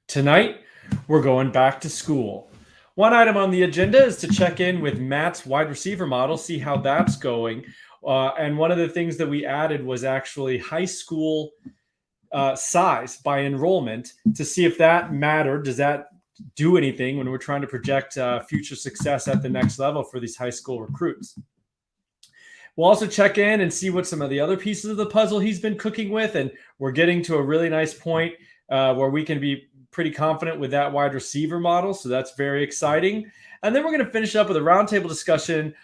Tonight, we're going back to school. One item on the agenda is to check in with Matt's wide receiver model, see how that's going. And one of the things that we added was actually high school size by enrollment to see if that mattered. Does that do anything when we're trying to project future success at the next level for these high school recruits? We'll also check in and see what some of the other pieces of the puzzle he's been cooking with. And we're getting to a really nice point where we can be pretty confident with that wide receiver model. So that's very exciting. And then we're going to finish up with a roundtable discussion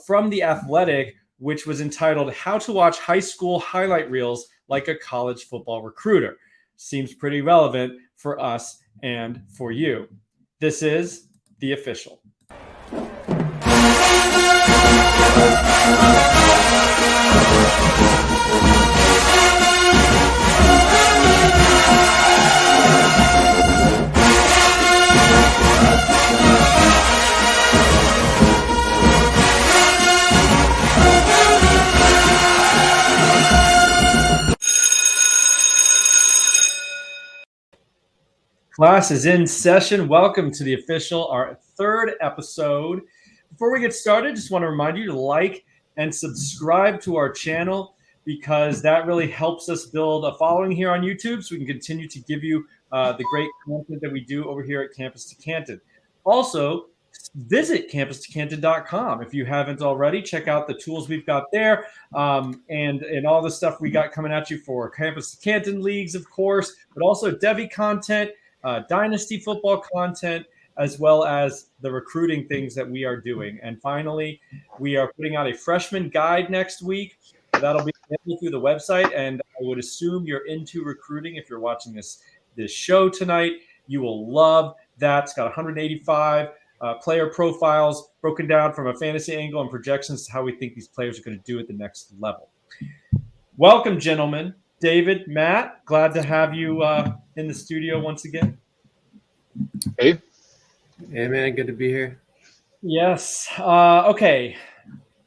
from The Athletic, which was entitled How to Watch High School Highlight Reels Like a College Football Recruiter. Seems pretty relevant for us and for you. This is The Official. Class is in session. Welcome to The Official, our third episode. Before we get started, just want to remind you to like and subscribe to our channel because that really helps us build a following here on YouTube so we can continue to give you the great content that we do over here at Campus to Canton. Also, visit campustocanton.com if you haven't already. Check out the tools we've got there and all the stuff we got coming at you for Campus to Canton leagues, of course, but also Devy content, Dynasty football content, as well as the recruiting things that we are doing. And finally, we are putting out a freshman guide next week. That'll be available through the website. And I would assume you're into recruiting. If you're watching this show tonight, you will love that. It's got 185 player profiles broken down from a fantasy angle and projections to how we think these players are going to do at the next level. Welcome, gentlemen. David, Matt, glad to have you in the studio once again. Hey. Hey, man, good to be here. Yes. Okay.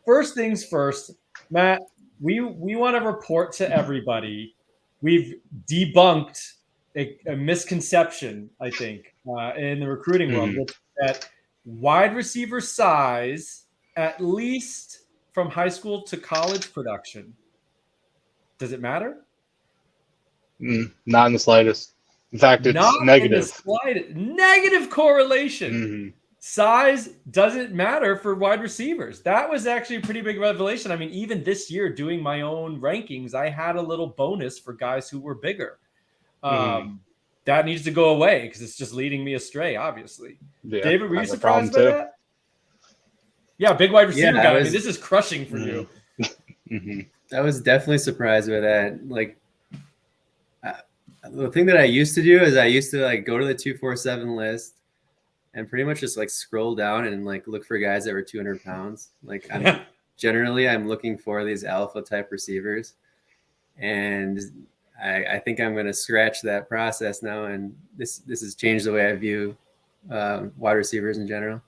First things first, Matt, we want to report to everybody. We've debunked a misconception, I think, in the recruiting world, which is that wide receiver size, at least from high school to college production, does it matter? Not in the slightest. In fact, it's Not negative. In the slightest. Negative correlation. Mm-hmm. Size doesn't matter for wide receivers. That was actually a pretty big revelation. I mean, even this year doing my own rankings, I had a little bonus for guys who were bigger. That needs to go away because it's just leading me astray, obviously. Yeah, David, were you surprised by that? Yeah, big wide receiver guy. I mean, this is crushing for you. I was definitely surprised by that. Like, the thing that I used to do is I used to like go to the 247 list and pretty much just like scroll down and like look for guys that were 200 pounds. Like I'm looking for these alpha type receivers, and I think I'm going to scratch that process now. And this has changed the way I view wide receivers in general.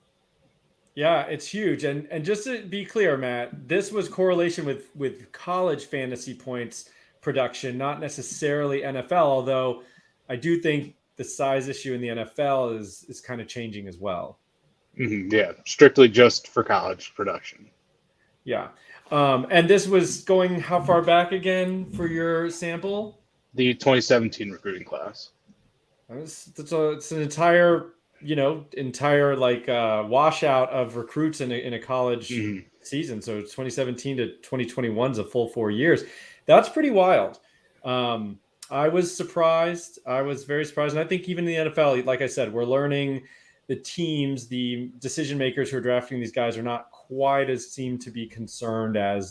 Yeah, it's huge. And just to be clear, Matt, this was correlation with college fantasy points production, not necessarily NFL, although I do think the size issue in the NFL is kind of changing as well. Yeah, strictly just for college production. Yeah. And this was going how far back again for your sample? The 2017 recruiting class. It's an entire like washout of recruits in a college season. So 2017 to 2021 is a full 4 years. That's pretty wild. I was surprised. I was very surprised. And I think even in the NFL, like I said, we're learning the teams, the decision makers who are drafting these guys are not quite as seem to be concerned as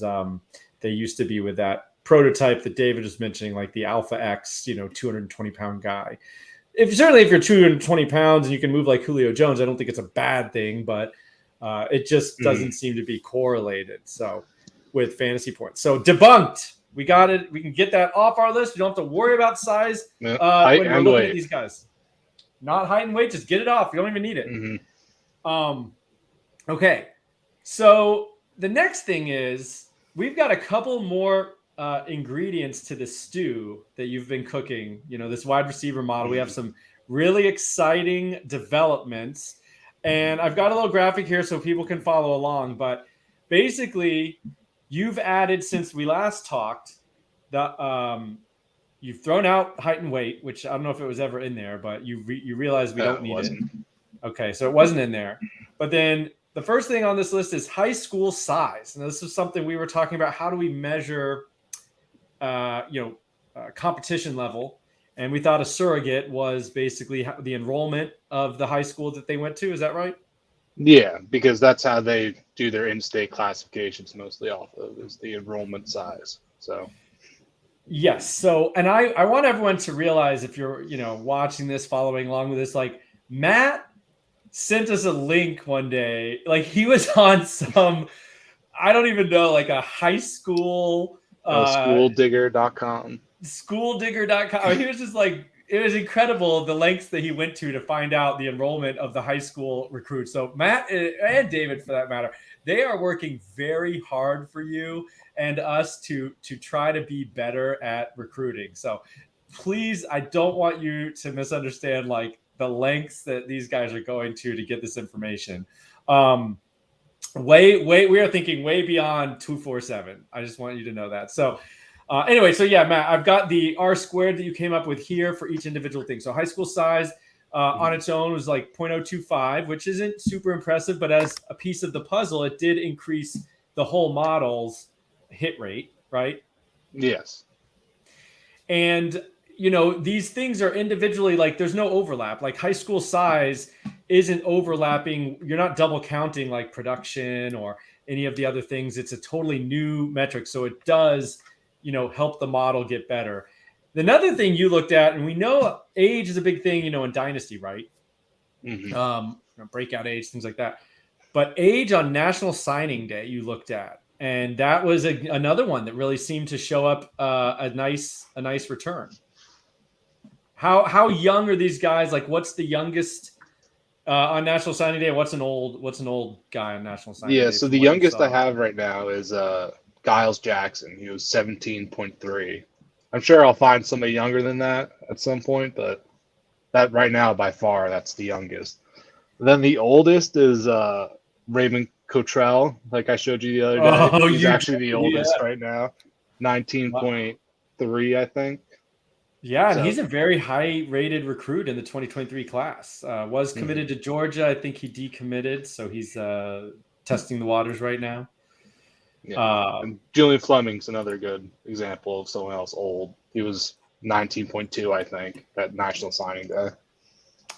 they used to be with that prototype that David was mentioning, like the Alpha X, 220-pound guy. If you're 220 pounds and you can move like Julio Jones, I don't think it's a bad thing, but it just doesn't seem to be correlated. So with fantasy points. So debunked. We got it. We can get that off our list. You don't have to worry about size when we're looking at these guys. Not height and weight. Just get it off. You don't even need it. Okay. So the next thing is we've got a couple more ingredients to the stew that you've been cooking. This wide receiver model. We have some really exciting developments. And I've got a little graphic here so people can follow along. But basically, you've added, since we last talked, you've thrown out height and weight, which I don't know if it was ever in there, but you realize we don't need it. Okay, so it wasn't in there. But then the first thing on this list is high school size. And this is something we were talking about. How do we measure, competition level? And we thought a surrogate was basically the enrollment of the high school that they went to. Is that right? Yeah, because that's how they do their in-state classifications mostly off of, is the enrollment size. So yes. So, and I want everyone to realize, if you're, watching this, following along with this, like Matt sent us a link one day. Like he was on some, I don't even know, like a high school, schooldigger.com. Schooldigger.com. He was just like, it was incredible the lengths that he went to find out the enrollment of the high school recruits. So Matt and David, for that matter, they are working very hard for you and us to try to be better at recruiting. So please, I don't want you to misunderstand like the lengths that these guys are going to get this information. We are thinking way beyond 247. I just want you to know that. So anyway, so yeah, Matt, I've got the R squared that you came up with here for each individual thing. So high school size on its own was like 0.025, which isn't super impressive, but as a piece of the puzzle, it did increase the whole model's hit rate, right? Yes. And, these things are individually, like there's no overlap. Like high school size isn't overlapping. You're not double counting like production or any of the other things. It's a totally new metric. So it does, help the model get better. Another thing you looked at, and we know age is a big thing, in Dynasty, right? Mm-hmm. Breakout age, things like that. But age on National Signing Day you looked at, and that was another one that really seemed to show up a nice return. How young are these guys? Like, what's the youngest on National Signing Day? What's an old guy on National Signing Day? Yeah, so the youngest I have right now is Giles Jackson. He was 17.3. I'm sure I'll find somebody younger than that at some point, but that right now, by far, that's the youngest. Then the oldest is Raymond Cottrell, like I showed you the other day. Oh, he's actually the oldest right now, 19.3, I think. Yeah, and he's a very high-rated recruit in the 2023 class. Was committed to Georgia. I think he decommitted, so he's testing the waters right now. Yeah. And Julian Fleming's another good example of someone else old. He was 19.2, I think, at National Signing Day.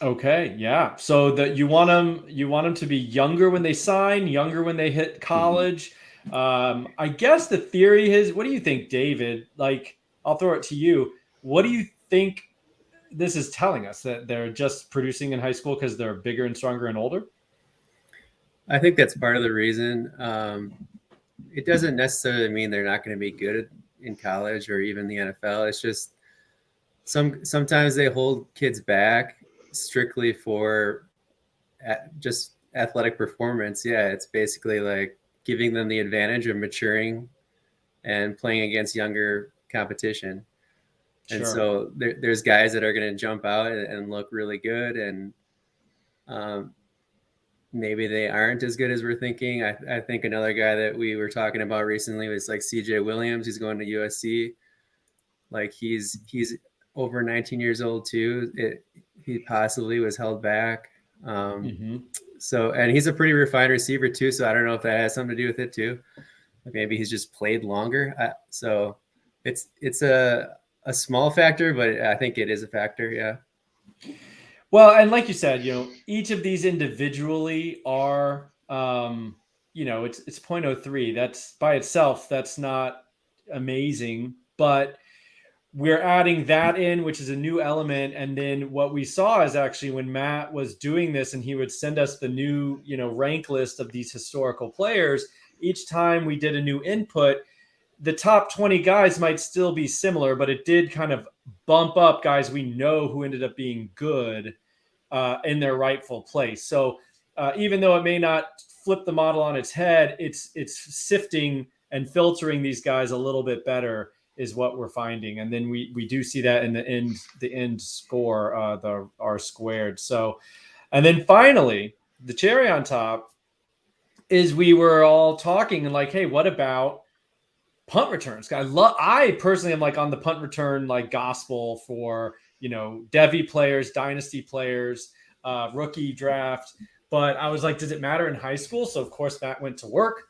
Okay, yeah. So that you want them to be younger when they sign, younger when they hit college. I guess the theory is, what do you think, David? Like, I'll throw it to you. What do you think this is telling us, that they're just producing in high school because they're bigger and stronger and older? I think that's part of the reason. It doesn't necessarily mean they're not going to be good in college or even the NFL. It's just sometimes they hold kids back strictly for just athletic performance. Yeah, it's basically like giving them the advantage of maturing and playing against younger competition. And so there's guys that are going to jump out and look really good, and maybe they aren't as good as we're thinking. I think another guy that we were talking about recently was like CJ Williams. He's going to USC. Like he's over 19 years old too. He possibly was held back. So, and he's a pretty refined receiver too. So I don't know if that has something to do with it too. Like maybe he's just played longer. So it's a small factor, but I think it is a factor. Yeah. Well, and like you said, each of these individually are, it's 0.03. That's by itself, that's not amazing, but we're adding that in, which is a new element. And then what we saw is actually when Matt was doing this and he would send us the new, rank list of these historical players, each time we did a new input, the top 20 guys might still be similar, but it did kind of bump up guys we know who ended up being good in their rightful place. So even though it may not flip the model on its head, it's sifting and filtering these guys a little bit better is what we're finding. And then we do see that in the end score, the R squared. So, and then finally, the cherry on top is we were all talking and like, hey, what about punt returns? I personally am like on the punt return like gospel for, Devy players, dynasty players, rookie draft. But I was like, does it matter in high school? So of course Matt went to work.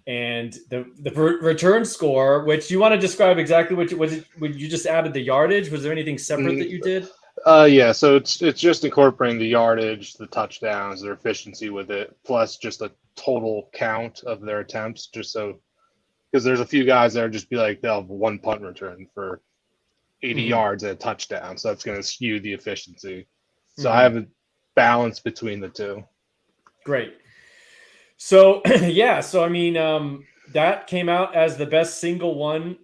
And the return score, which you want to describe exactly what was it? When you just added the yardage, was there anything separate that you did? Yeah. So it's just incorporating the yardage, the touchdowns, their efficiency with it, plus just a total count of their attempts, just so because there's a few guys that are just be like they'll have one punt return for 80 yards and a touchdown, so that's going to skew the efficiency. So I have a balance between the two. Great. So yeah, so I mean that came out as the best single one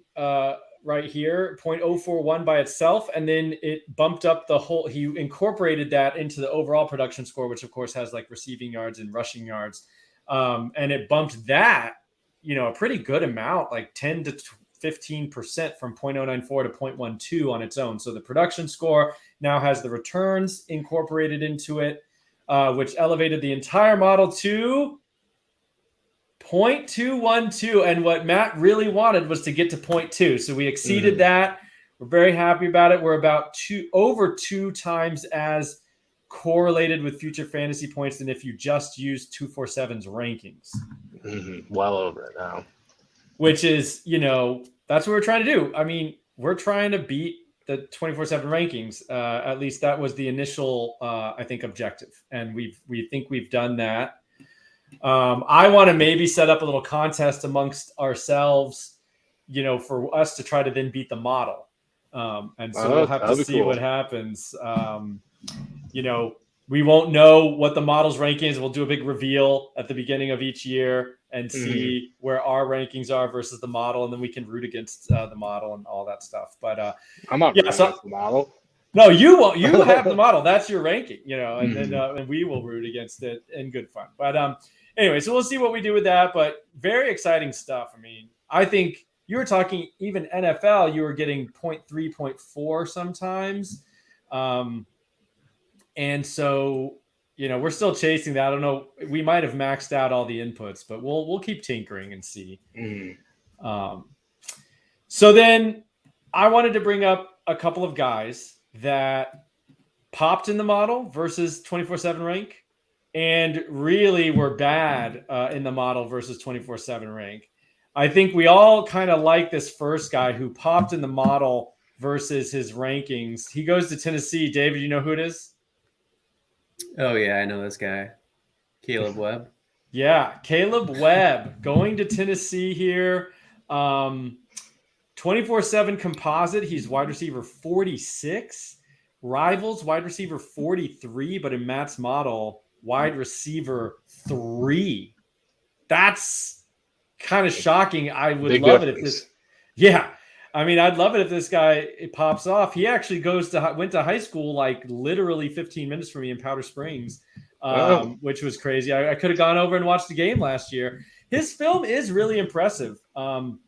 right here, 0.041 by itself, and then it bumped up the whole. He incorporated that into the overall production score, which of course has like receiving yards and rushing yards, and it bumped that a pretty good amount, like 10 to 15% from 0.094 to 0.12 on its own. So the production score now has the returns incorporated into it, which elevated the entire model to 0.212. And what Matt really wanted was to get to 0.2. So we exceeded that. We're very happy about it. We're about over 2 times as correlated with future fantasy points than if you just use 247's rankings. Well over it now. Which is, that's what we're trying to do. I mean, we're trying to beat the 24/7 rankings. At least that was the initial, I think, objective. And we think we've done that. I want to maybe set up a little contest amongst ourselves, for us to try to then beat the model. And so we'll have to see what happens. We won't know what the model's ranking is. We'll do a big reveal at the beginning of each year and see where our rankings are versus the model, and then we can root against the model and all that stuff. But I'm not rooting against the model. No, you won't. You have the model. That's your ranking, and then and we will root against it in good fun. But anyway, so we'll see what we do with that. But very exciting stuff. I mean, I think you were talking even NFL. You were getting 0.3, 0.4 sometimes. And so, we're still chasing that. I don't know. We might have maxed out all the inputs, but we'll keep tinkering and see. So then I wanted to bring up a couple of guys that popped in the model versus 24/7 rank and really were bad in the model versus 24/7 rank. I think we all kind of like this first guy who popped in the model versus his rankings. He goes to Tennessee. David, you know who it is? Oh, yeah, I know this guy. Kaleb Webb. Yeah, Kaleb Webb going to Tennessee here. 24/7 composite. He's wide receiver 46. Rivals, wide receiver 43, but in Matt's model, wide receiver 3. That's kind of shocking. I would love it if this. Yeah. I mean, I'd love it if this guy pops off. He actually went to high school like literally 15 minutes from me in Powder Springs, which was crazy. I could have gone over and watched the game last year. His film is really impressive. And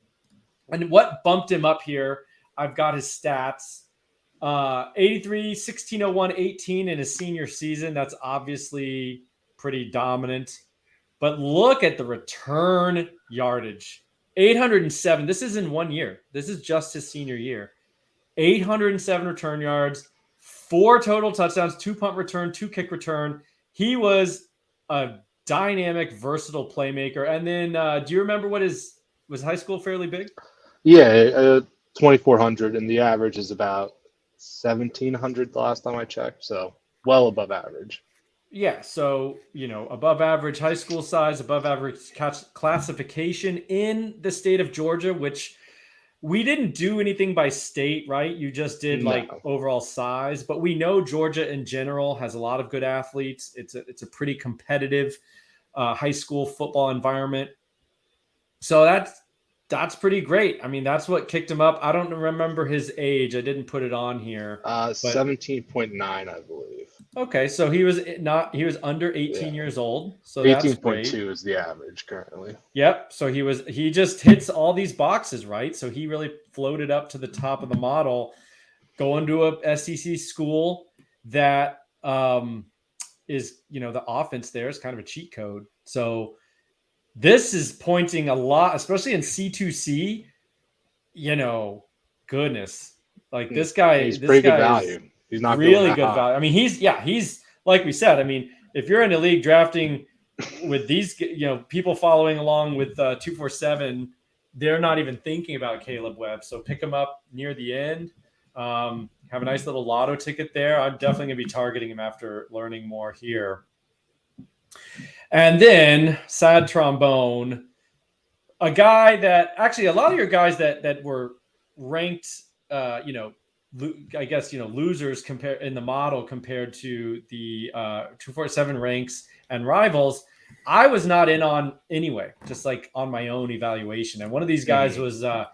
what bumped him up here, I've got his stats. 83, 1601, 18 in his senior season. That's obviously pretty dominant. But look at the return yardage. 807. This is in 1 year. This is just his senior year. 807 return yards, 4 total touchdowns, 2 punt return, 2 kick return. He was a dynamic, versatile playmaker. And then do you remember was high school fairly big? Yeah, 2,400, and the average is about 1,700 the last time I checked. So well above average. Yeah, so, above average high school size, above average classification in the state of Georgia, which we didn't do anything by state, right? You just did overall size, but we know Georgia in general has a lot of good athletes. It's a pretty competitive high school football environment. So that's pretty great. I mean, that's what kicked him up. I don't remember his age. I didn't put it on here. 17.9, I believe. Okay, so he was under 18 years old. So that's 18.2 great. is the average currently. Yep. So he just hits all these boxes, right? So he really floated up to the top of the model, going to a SEC school that is, the offense there is kind of a cheat code. So this is pointing a lot, especially in C2C, goodness. Like this guy He's pretty good is value. He's not really going good that high. value. I mean, he's like we said, I mean, if you're in a league drafting with these, people following along with 247, they're not even thinking about Kaleb Webb. So pick him up near the end. Have a nice little lotto ticket there. I'm definitely going to be targeting him after learning more here. And then sad trombone, a guy that actually a lot of your guys that were ranked, I guess, losers in the model compared to the 247 ranks and rivals, I was not in on anyway, just like on my own evaluation. And one of these guys was Tetairoa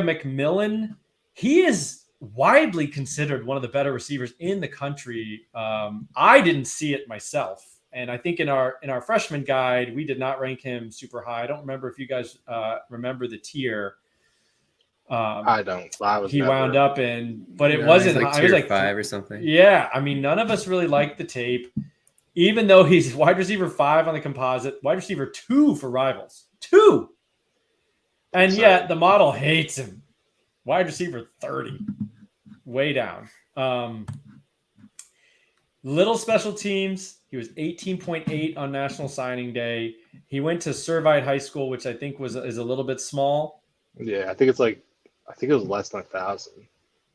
McMillan. He is widely considered one of the better receivers in the country. I didn't see it myself. And I think in our freshman guide, we did not rank him super high. I don't remember if you guys remember the tier. I don't. He wound up in, but it wasn't like high. Tier It was like 5 or something. Yeah, I mean, none of us really liked the tape, even though he's wide receiver 5 on the composite, wide receiver 2 for rivals, 2, and yet the model hates him. Wide receiver 30, way down. Little special teams. He was 18.8 on National Signing Day. He went to Servite High School, which I think is a little bit small. Yeah, I think it was less than 1,000.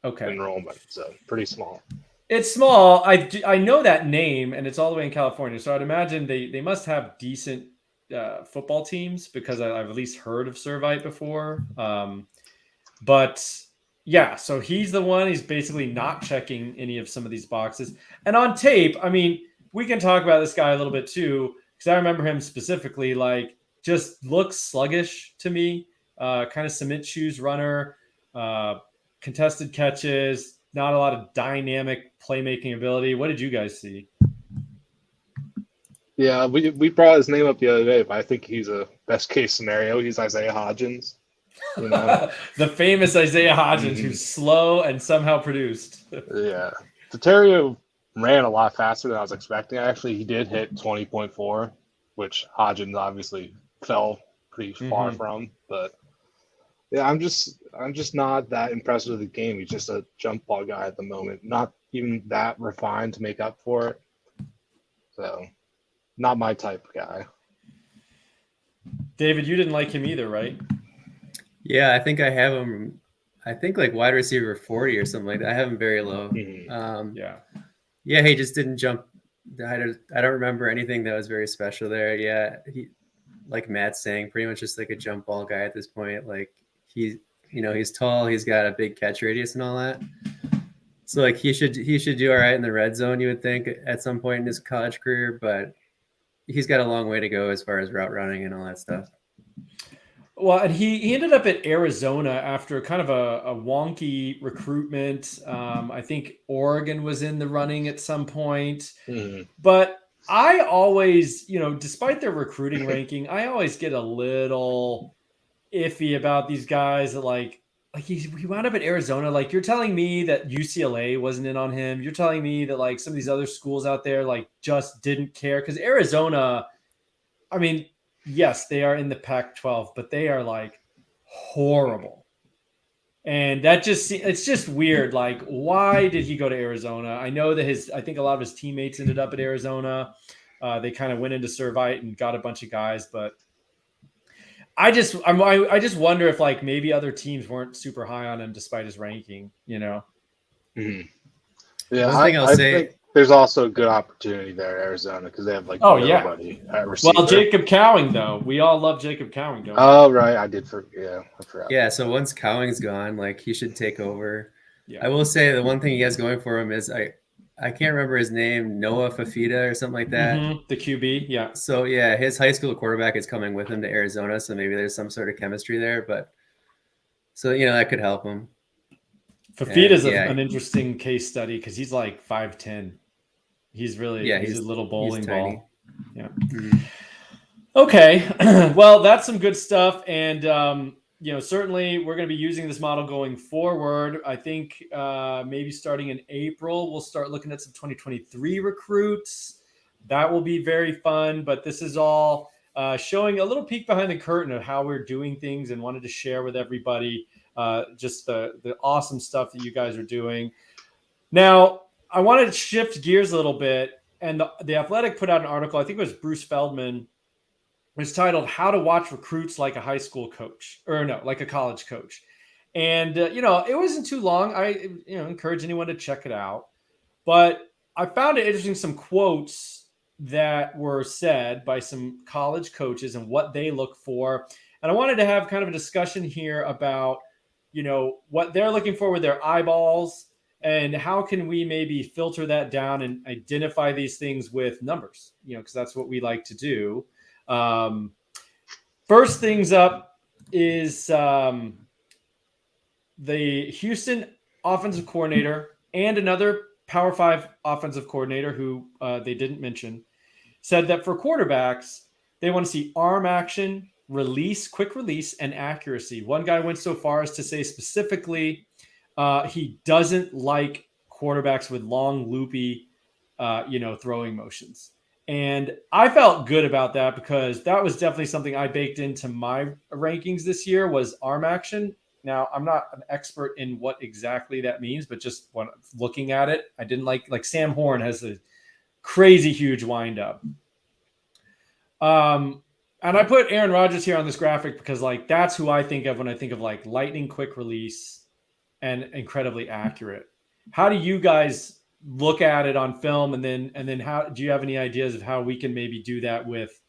Okay. Enrollment, so pretty small. It's small. I know that name, and it's all the way in California. So I'd imagine they must have decent football teams because I've at least heard of Servite before. But yeah, so he's the one. He's basically not checking any of some of these boxes. And on tape, I mean, we can talk about this guy a little bit too, because I remember him specifically, like, just looks sluggish to me. Kind of cement shoes runner, contested catches, not a lot of dynamic playmaking ability. What did you guys see? Yeah, we brought his name up the other day, but I think he's a best case scenario. He's Isaiah Hodgins. The famous Isaiah Hodgins, who's slow and somehow produced. Yeah. Tetairoa ran a lot faster than I was expecting. Actually, he did hit 20.4, which Hodgins obviously fell pretty far from. But yeah, I'm just not that impressed with the game. He's just a jump ball guy at the moment. Not even that refined to make up for it. So, not my type of guy. David, you didn't like him either, right? Yeah, I think I have him. I think like wide receiver 40 or something like that. I have him very low. Yeah, he just didn't jump. I don't remember anything that was very special there. Yeah, he, like Matt's saying, pretty much just like a jump ball guy at this point. Like he's tall, he's got a big catch radius and all that. So like he should do all right in the red zone, you would think, at some point in his college career, but he's got a long way to go as far as route running and all that stuff. Well, and he ended up at Arizona after kind of a wonky recruitment. I think Oregon was in the running at some point. But I always, despite their recruiting ranking, I always get a little iffy about these guys that like he wound up at Arizona. Like, you're telling me that UCLA wasn't in on him. You're telling me that like some of these other schools out there like just didn't care, because Arizona, I mean, yes, they are in the Pac-12, but they are like horrible. And it's just weird. Like, why did he go to Arizona? I know that I think a lot of his teammates ended up at Arizona. They kind of went into Servite and got a bunch of guys, but I just wonder if like maybe other teams weren't super high on him despite his ranking, Yeah, one thing I'll say, think there's also a good opportunity there at Arizona because they have like nobody at receiver. Well, Jacob Cowing, though, we all love Jacob Cowing, don't we? Oh, right, I did forget. I forgot. Yeah, so once Cowing's gone, like he should take over. Yeah. I will say the one thing he has going for him is I can't remember his name, Noah Fafita or something like that. The QB, yeah. So yeah, his high school quarterback is coming with him to Arizona, so maybe there's some sort of chemistry there. But so that could help him. Fafita's an interesting case study because he's like 5'10". He's really he's a little bowling tiny. ball. Yeah. Mm-hmm. Okay. Well, that's some good stuff. And, certainly we're going to be using this model going forward. I think maybe starting in April, we'll start looking at some 2023 recruits. That will be very fun. But this is all showing a little peek behind the curtain of how we're doing things, and wanted to share with everybody just the awesome stuff that you guys are doing. Now, I wanted to shift gears a little bit. And the Athletic put out an article, I think it was Bruce Feldman. It's titled "How to Watch Recruits Like a High School Coach," or no, like a college coach. And it wasn't too long. I encourage anyone to check it out. But I found it interesting, some quotes that were said by some college coaches and what they look for. And I wanted to have kind of a discussion here about what they're looking for with their eyeballs, and how can we maybe filter that down and identify these things with numbers, because that's what we like to do. First things up is the Houston offensive coordinator and another Power 5 offensive coordinator who they didn't mention said that for quarterbacks, they want to see arm action, quick release, and accuracy. One guy went so far as to say specifically he doesn't like quarterbacks with long, loopy, throwing motions. And I felt good about that, because that was definitely something I baked into my rankings this year, was arm action. Now, I'm not an expert in what exactly that means, but just when looking at it, I didn't like Sam Horn has a crazy huge windup. And I put Aaron Rodgers here on this graphic because that's who I think of when I think of lightning quick release and incredibly accurate. How do you guys look at it on film, and then how do you have any ideas of how we can maybe do that with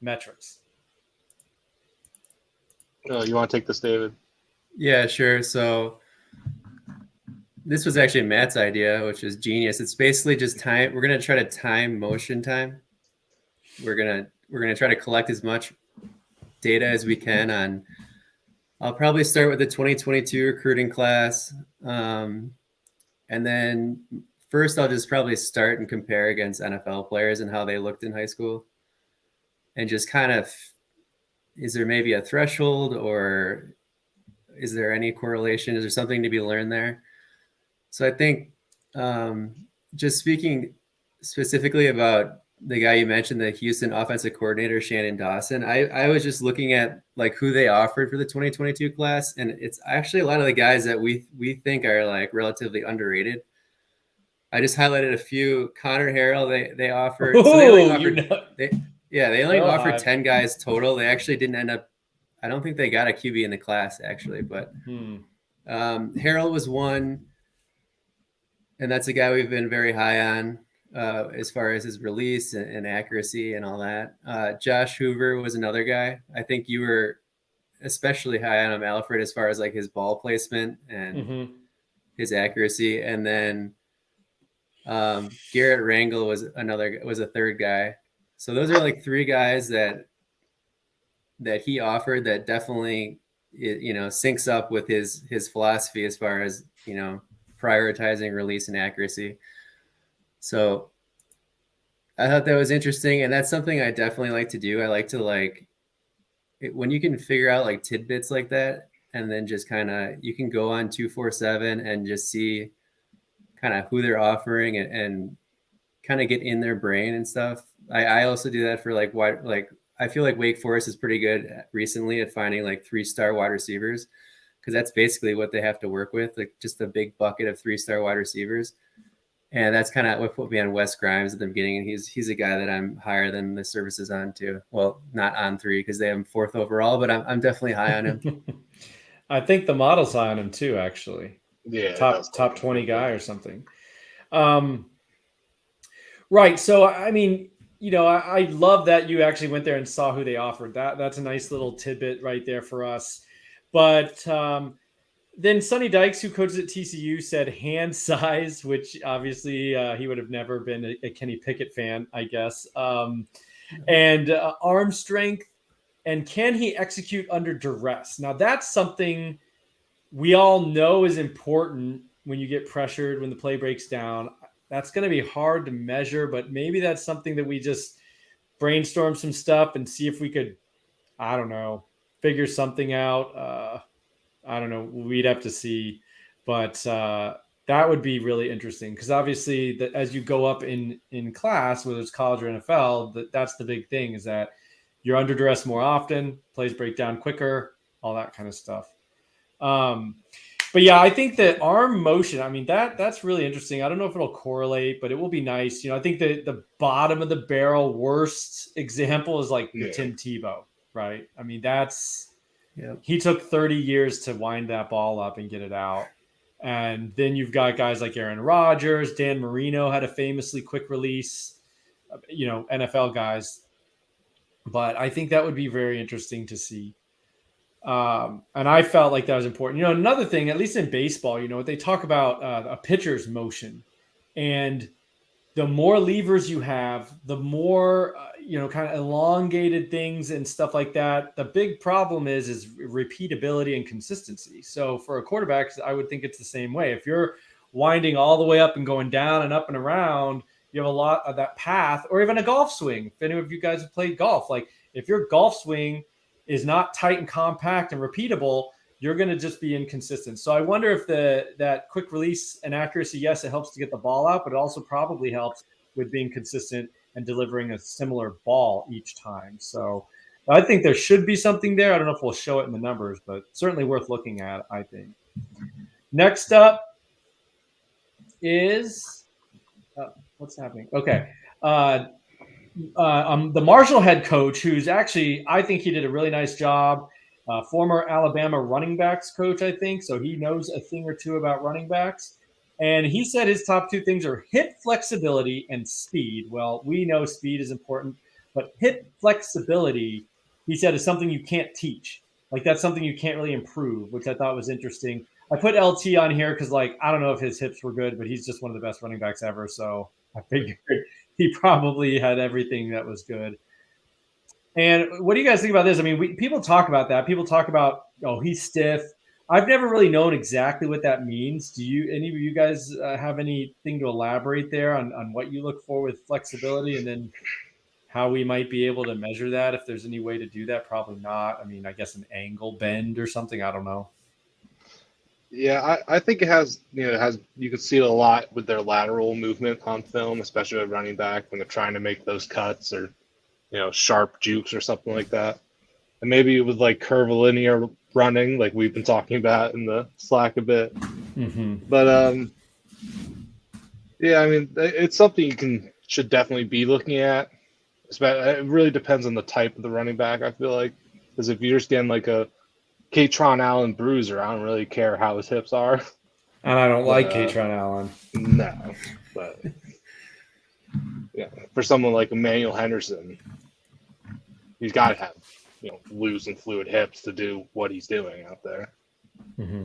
metrics? You want to take this, David? Yeah, sure. So this was actually Matt's idea, which is genius. It's basically just time. We're going to try to time motion time. We're going to try to collect as much data as we can on. I'll probably start with the 2022 recruiting class. And then first I'll just probably start and compare against NFL players and how they looked in high school. And just kind of, is there maybe a threshold, or is there any correlation? Is there something to be learned there? So I think just speaking specifically about the guy you mentioned, the Houston offensive coordinator, Shannon Dawson, I was just looking at who they offered for the 2022 class. And it's actually a lot of the guys that we think are relatively underrated. I just highlighted a few. Connor Harrell, they offered. Ooh, so they only offered 10 guys total. They actually didn't end up. I don't think they got a QB in the class actually, but Harrell was one, and that's a guy we've been very high on as far as his release and accuracy and all that. Josh Hoover was another guy. I think you were especially high on him, Alfred, as far as his ball placement and his accuracy. And then Garrett Rangel was a third guy. So those are three guys that he offered that definitely syncs up with his philosophy as far as prioritizing release and accuracy. So I thought that was interesting, and that's something I definitely like to do. I like to when you can figure out tidbits like that, and then just kind of you can go on 247 and just see kind of who they're offering and kind of get in their brain and stuff. I also do that for I feel like Wake Forest is pretty good recently at finding 3-star wide receivers, because that's basically what they have to work with, just a big bucket of 3-star wide receivers. And that's kind of what put me on Wes Grimes at the beginning. And he's a guy that I'm higher than the services on too. Well, not on 3 because they have him 4th overall, but I'm definitely high on him. I think the model's high on him too, actually. Yeah. Top 20 guy or something. Right. So, I mean, I love that you actually went there and saw who they offered. That's a nice little tidbit right there for us. But then Sonny Dykes, who coaches at TCU, said hand size, which obviously he would have never been a Kenny Pickett fan, I guess. And arm strength, and can he execute under duress? Now, that's something we all know is important when you get pressured, when the play breaks down. that's going to be hard to measure, but maybe that's something that we just brainstorm some stuff and see if we could, I don't know, figure something out. I don't know. We'd have to see, but that would be really interesting because obviously, as you go up in class, whether it's college or NFL, that's the big thing is that you're under duress more often, plays break down quicker, all that kind of stuff. But yeah, I think that arm motion, I mean, that's really interesting. I don't know if it'll correlate, but it will be nice. I think the bottom of the barrel worst example is like the Tim Tebow, right? I mean, he took 30 years to wind that ball up and get it out. And then you've got guys like Aaron Rodgers, Dan Marino had a famously quick release, NFL guys. But I think that would be very interesting to see. And I felt like that was important. Another thing, at least in baseball, they talk about a pitcher's motion, and the more levers you have, the more kind of elongated things and stuff like that. The big problem is repeatability and consistency. So for a quarterback, I would think it's the same way. If you're winding all the way up and going down and up and around, you have a lot of that path, or even a golf swing. If any of you guys have played golf, like if your golf swing is not tight and compact and repeatable, you're going to just be inconsistent. So I wonder if that quick release and accuracy, yes, it helps to get the ball out, but it also probably helps with being consistent and delivering a similar ball each time. So I think there should be something there. I don't know if we'll show it in the numbers, but certainly worth looking at, I think. Next up is what's happening? Okay. The Marshall head coach, who's actually, I think he did a really nice job. Former Alabama running backs coach, I think. So he knows a thing or two about running backs. And he said his top two things are hip flexibility and speed. Well, we know speed is important, but hip flexibility, he said, is something you can't teach. Like that's something you can't really improve, which I thought was interesting. I put LT on here because, like, I don't know if his hips were good, but he's just one of the best running backs ever. So I figured he probably had everything that was good. And what do you guys think about this? I mean, people talk about that. People talk about, he's stiff. I've never really known exactly what that means. Do any of you guys have anything to elaborate there on what you look for with flexibility, and then how we might be able to measure that? If there's any way to do that, probably not. I mean, I guess an angle bend or something. I don't know. Yeah, I think it has, you can see it a lot with their lateral movement on film, especially with running back when they're trying to make those cuts or, sharp jukes or something like that. And maybe with like curvilinear running, like we've been talking about in the Slack a bit. Mm-hmm. But, yeah, I mean, it's something you should definitely be looking at. It really depends on the type of the running back, I feel like. Because if you're just getting like a Katron Allen bruiser, I don't really care how his hips are. And I don't like Katron Allen. No, but yeah, for someone like Emmanuel Henderson, he's got to have loose and fluid hips to do what he's doing out there. Mm-hmm.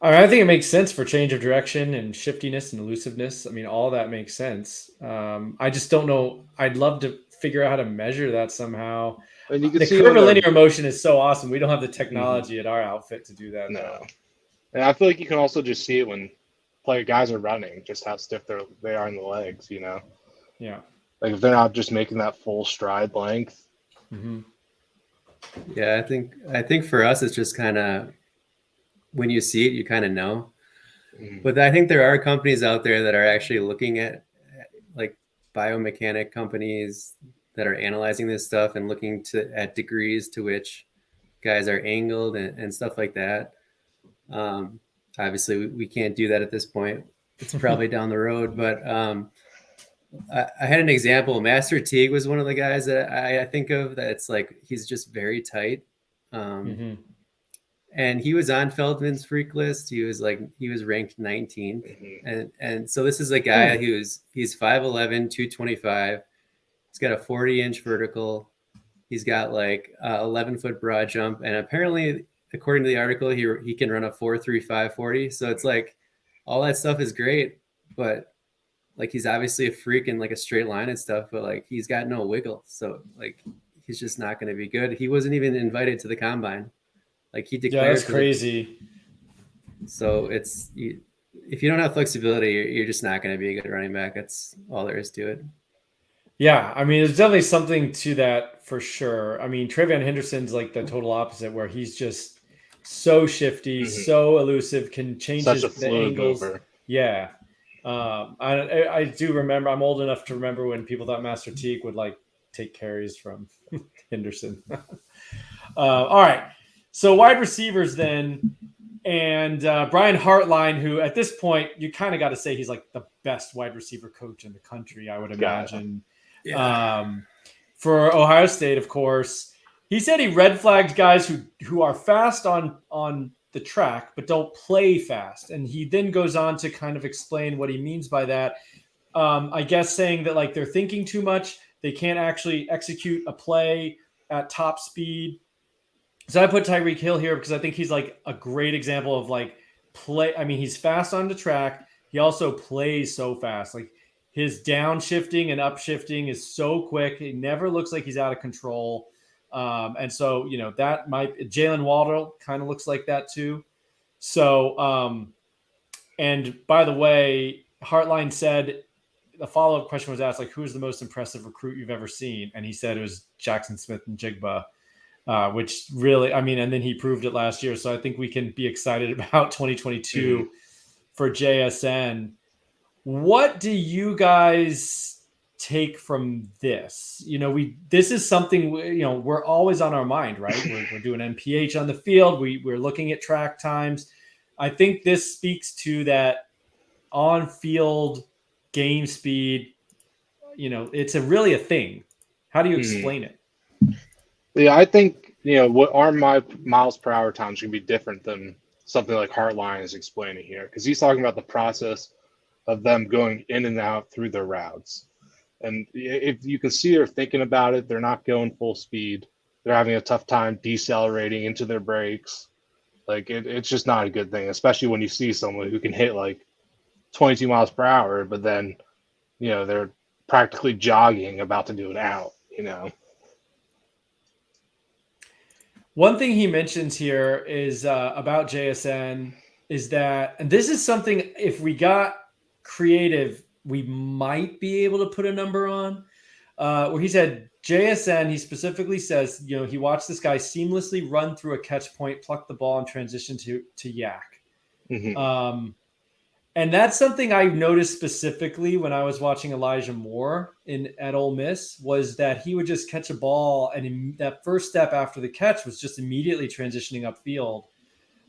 All right, I think it makes sense for change of direction and shiftiness and elusiveness. I mean, all that makes sense. I just don't know. I'd love to figure out how to measure that somehow. And you can the see curvilinear motion is so awesome. We don't have the technology at our outfit to do that. No. Though. And I feel like you can also just see it when guys are running, just how stiff they are in the legs, Yeah. Like if they're not just making that full stride length. Mm-hmm. Yeah, I think for us, it's just kind of when you see it, you kind of know. Mm-hmm. But I think there are companies out there that are actually looking at like biomechanic companies that are analyzing this stuff and looking at degrees to which guys are angled and stuff like that. Obviously, we can't do that at this point. It's probably down the road, but I had an example. Master Teague was one of the guys that I think of that's like he's just very tight. And he was on Feldman's freak list. He was ranked 19th. And so this is a guy he's 5'11", 225. He's got a 40-inch vertical. He's got like 11-foot broad jump. And apparently, according to the article, he can run a 4.35 40. So it's like all that stuff is great, but like he's obviously a freak in like a straight line and stuff, but like he's got no wiggle. So like he's just not going to be good. He wasn't even invited to the combine. Like he declared. Yeah, that's crazy. So if you don't have flexibility, you're just not going to be a good running back. That's all there is to it. Yeah, I mean, there's definitely something to that for sure. I mean, Travion Henderson's like the total opposite, where he's just so shifty, so elusive, can change Such a the fluid angles. mover. Yeah. I do remember, I'm old enough to remember when people thought Master Teague would like take carries from Henderson. All right. So wide receivers then. And Brian Hartline, who at this point, you kind of got to say he's like the best wide receiver coach in the country, I would imagine. Yeah. For Ohio State, of course. He said he red flagged guys who are fast on the track, but don't play fast. And he then goes on to kind of explain what he means by that. I guess saying that like they're thinking too much. They can't actually execute a play at top speed. So I put Tyreek Hill here because I think he's like a great example of like play. I mean, he's fast on the track. He also plays so fast. Like his downshifting and upshifting is so quick. He never looks like he's out of control. And so, that might Jalen Waddle kind of looks like that too. So, and by the way, Hartline said the follow-up question was asked, like, who's the most impressive recruit you've ever seen? And he said it was Jackson Smith and Jigba. Which really, I mean, and then he proved it last year. So I think we can be excited about 2022 for JSN. What do you guys take from this? This is something, we're always on our mind, right? We're doing NPH on the field. We're looking at track times. I think this speaks to that on-field game speed. It's really a thing. How do you explain it? Yeah, I think, what our miles per hour times can be different than something like Hartline is explaining here, because he's talking about the process of them going in and out through their routes. And if you can see they're thinking about it, they're not going full speed. They're having a tough time decelerating into their brakes. Like, it's just not a good thing, especially when you see someone who can hit like 22 miles per hour, but then, they're practically jogging about to do an out, One thing he mentions here is about JSN is that, and this is something, if we got creative, we might be able to put a number on, where he said JSN, he specifically says, he watched this guy seamlessly run through a catch point, pluck the ball, and transition to yak. And that's something I noticed specifically when I was watching Elijah Moore at Ole Miss, was that he would just catch a ball, and that first step after the catch was just immediately transitioning upfield.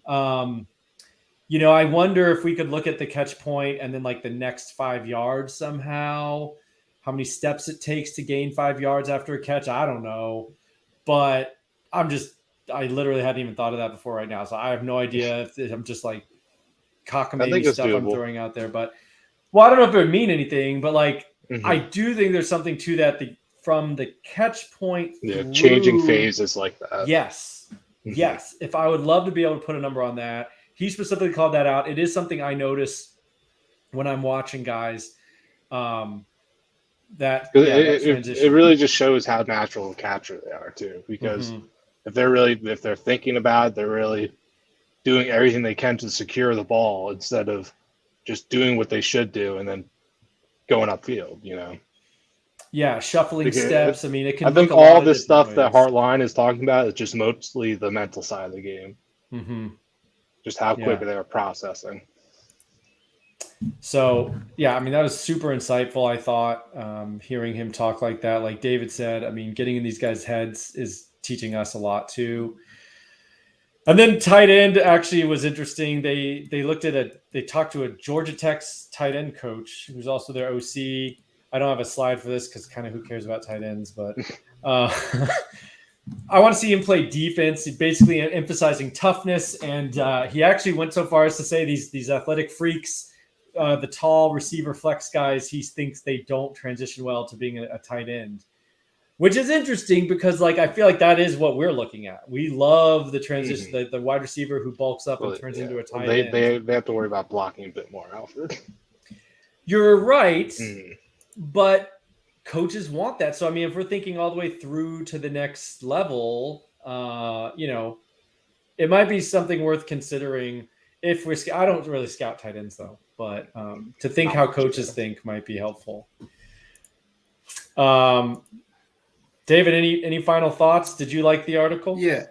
I wonder if we could look at the catch point and then like the next 5 yards somehow, how many steps it takes to gain 5 yards after a catch. I don't know, but I literally hadn't even thought of that before right now. So I have no idea if I'm just like cockamamie stuff doable. I'm throwing out there, but I don't know if it would mean anything, but like, I do think there's something to that from the catch point. Yeah. Changing phases like that. Yes. Yes. If I would love to be able to put a number on that. He specifically called that out. It is something I notice when I'm watching guys, that transition. It really just shows how natural a catcher they are too, because if they're thinking about it, they're really doing everything they can to secure the ball instead of just doing what they should do and then going upfield, Yeah, shuffling steps. I mean, it can. I think all this stuff that Hartline is talking about is just mostly the mental side of the game. Just how quick they're processing. So, yeah, I mean, that was super insightful, I thought, hearing him talk like that. Like David said, I mean, getting in these guys' heads is teaching us a lot too. And then tight end actually was interesting. They talked to a Georgia Tech tight end coach who's also their OC. I don't have a slide for this because kind of who cares about tight ends, but I want to see him play defense. He basically emphasizing toughness, and he actually went so far as to say these athletic freaks, the tall receiver flex guys, he thinks they don't transition well to being a tight end. Which is interesting because, like, I feel like that is what we're looking at. We love the transition, the wide receiver who bulks up and turns into a tight end. They have to worry about blocking a bit more, Alfred. You're right, but coaches want that. So, I mean, if we're thinking all the way through to the next level, it might be something worth considering. if we're, I don't really scout tight ends though, but to think how coaches think might be helpful. David, any final thoughts? Did you like the article? Yeah.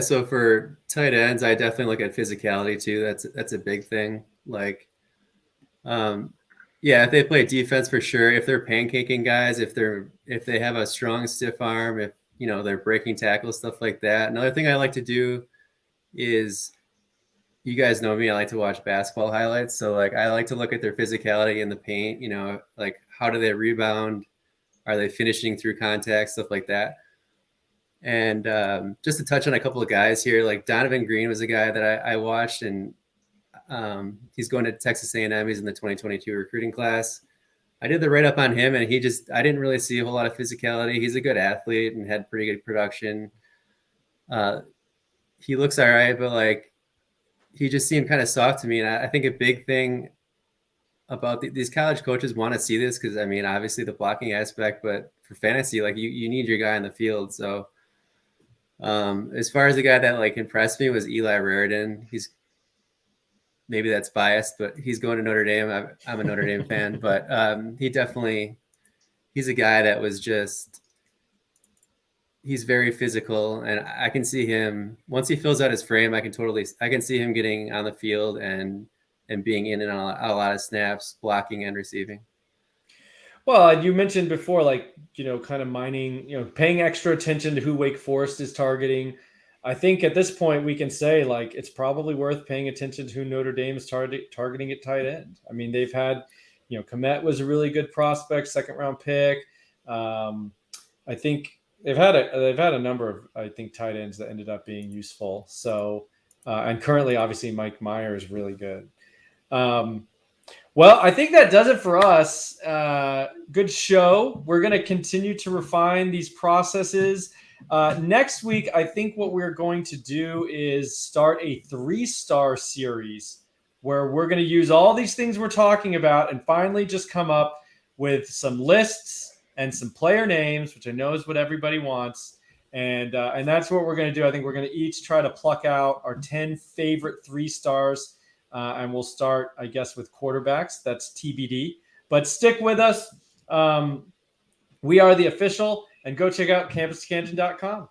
So for tight ends, I definitely look at physicality too. That's a big thing. Like, if they play defense for sure, if they're pancaking guys, if they have a strong stiff arm, if they're breaking tackles, stuff like that. Another thing I like to do is, you guys know me, I like to watch basketball highlights. So like I like to look at their physicality in the paint, like how do they rebound? Are they finishing through contact, stuff like that? And just to touch on a couple of guys here, like Donovan Green was a guy that I watched, and he's going to Texas A&M. He's in the 2022 recruiting class. I did the write-up on him, and I didn't really see a whole lot of physicality. He's a good athlete and had pretty good production. He looks all right, but like he just seemed kind of soft to me. And I think a big thing about these college coaches want to see this because, I mean, obviously the blocking aspect, but for fantasy, like you need your guy in the field. So as far as the guy that like impressed me was Eli Raridan. Maybe that's biased, but he's going to Notre Dame. I'm a Notre Dame fan, but he's a guy that was he's very physical, and I can see him once he fills out his frame. I can see him getting on the field and being in and on a lot of snaps, blocking and receiving. Well, you mentioned before, like, kind of mining, paying extra attention to who Wake Forest is targeting. I think at this point we can say like it's probably worth paying attention to who Notre Dame is targeting at tight end. I mean, they've had, Komet was a really good prospect, second round pick. I think they've had a number of, I think, tight ends that ended up being useful. So, and currently, obviously, Mike Meyer is really good. Well, I think that does it for us. Good show. We're going to continue to refine these processes. Next week, I think what we're going to do is start a 3-star series where we're going to use all these things we're talking about and finally just come up with some lists and some player names, which I know is what everybody wants. And that's what we're going to do. I think we're going to each try to pluck out our 10 favorite 3-stars. And we'll start, I guess, with quarterbacks. That's TBD. But stick with us. We are The Official. And go check out campuscanton.com.